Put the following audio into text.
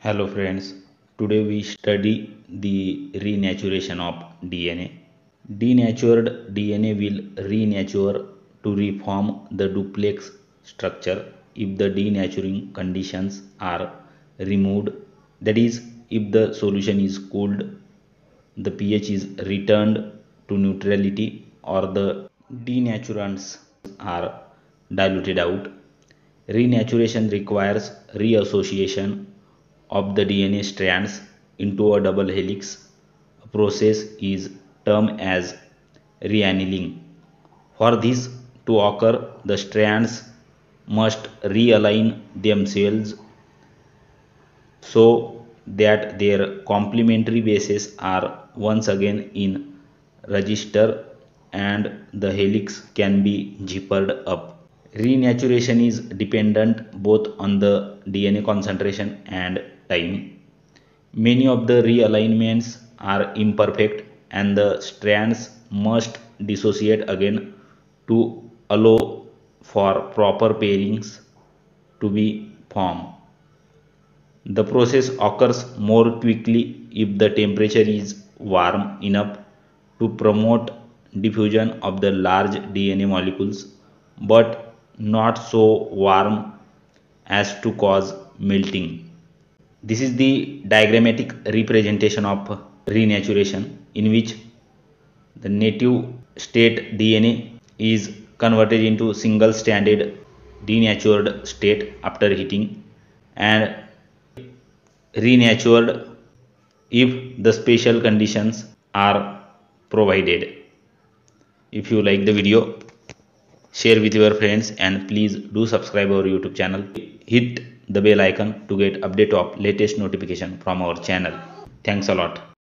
Hello friends, today we study the renaturation of DNA. Denatured DNA will renature to reform the duplex structure if the denaturing conditions are removed. That is, if the solution is cooled, the pH is returned to neutrality, or the denaturants are diluted out. Renaturation requires reassociation of the DNA strands into a double helix. A process is termed as reannealing. For this to occur, the strands must realign themselves so that their complementary bases are once again in register and the helix can be zippered up. Renaturation is dependent both on the DNA concentration and time. Many of the realignments are imperfect and the strands must dissociate again to allow for proper pairings to be formed. The process occurs more quickly if the temperature is warm enough to promote diffusion of the large DNA molecules, but not so warm as to cause melting. This is the diagrammatic representation of renaturation, in which the native state DNA is converted into single stranded denatured state after heating and renatured if the special conditions are provided. If you like the video, share with your friends and please do subscribe our YouTube channel. Hit the bell icon to get update of latest notification from our channel. Thanks a lot.